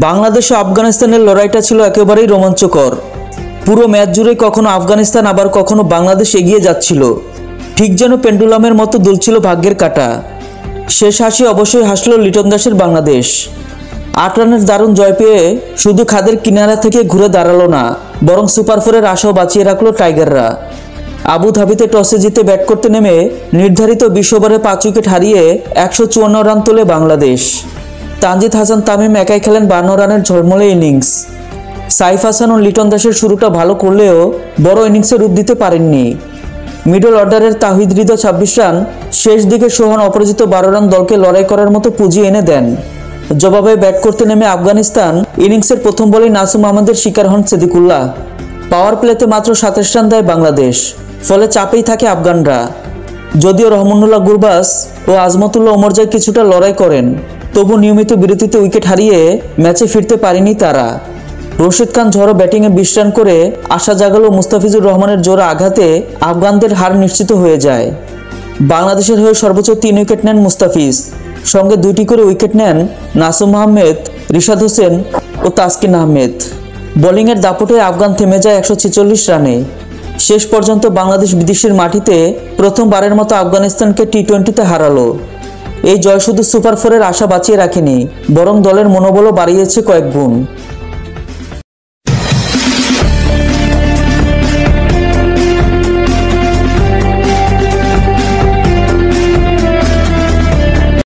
বাংলাদেশ ও আফগানিস্তানের লড়াইটা ছিল একেবারেই রোমাঞ্চকর। পুরো ম্যাচ জুড়ে কখনো আফগানিস্তান আবার কখনো বাংলাদেশ এগিয়ে যাচ্ছিল, ঠিক যেন পেন্ডুলামের মতো দুলছিল ভাগ্যের কাঁটা। শেষ হাসি অবশ্যই হাসল লিটন দাসের বাংলাদেশ। 8 রানের দারুণ জয় পেয়ে শুধু খাদের কিনারা থেকে ঘুরে দাঁড়ালো না, বরং সুপার 4-এর আশাও বাঁচিয়ে রাখলো টাইগাররা। আবু ধাবিতে টসে জিতে ব্যাট করতে নেমে নির্ধারিত 20 ওভারে 5 উইকেট হারিয়ে 154 রান তোলে বাংলাদেশ। তানজিদ হাসান তামিম একাই খেলেন 52 রানের ঝলমলে ইনিংস। সাইফ হাসান ও লিটন দাসের শুরুটা ভালো করলেও বড় ইনিংসে রূপ দিতে পারেননি। মিডল অর্ডারের তাহিদ হৃদয় 26 রান, শেষ দিকে সোহান অপরাজিত 12 রান দলকে লড়াই করার মতো পুঁজি এনে দেন। জবাবে ব্যাট করতে নেমে আফগানিস্তান ইনিংসের প্রথম বলেই নাসুম আহমেদের শিকার হন সিদ্দিকুল্লাহ। পাওয়ার প্লেতে মাত্র 27 রান দেয় বাংলাদেশ, ফলে চাপেই থাকে আফগানরা। যদিও রহমানুল্লাহ গুরবাজ ও আজমতুল্লাহ ওমরজাই কিছুটা লড়াই করেন, তবু নিয়মিত বিরতিতে উইকেট হারিয়ে ম্যাচে ফিরতে পারেনি তারা। রশিদ খান ঝড়ো ব্যাটিংয়ে 20 রান করে আশা জাগালো মুস্তাফিজুর রহমানের জোড়া আঘাতে আফগানদের হার নিশ্চিত হয়ে যায়। বাংলাদেশের হয়ে সর্বোচ্চ 3 উইকেট নেন মুস্তাফিজ, সঙ্গে 2টি করে উইকেট নেন নাসুম আহমেদ, রিশাদ হোসেন ও তাসকিন আহমেদ। বোলিংয়ের দাপটে আফগান থেমে যায় 146 রানে। শেষ পর্যন্ত বাংলাদেশ বিদেশের মাটিতে প্রথমবারের মতো আফগানিস্তানকে টি-20তে হারালো। এই জয় শুধু সুপার 4-এর আশা বাঁচিয়ে রাখেনি, বরং দলের মনোবলও বাড়িয়েছে কয়েক গুণ।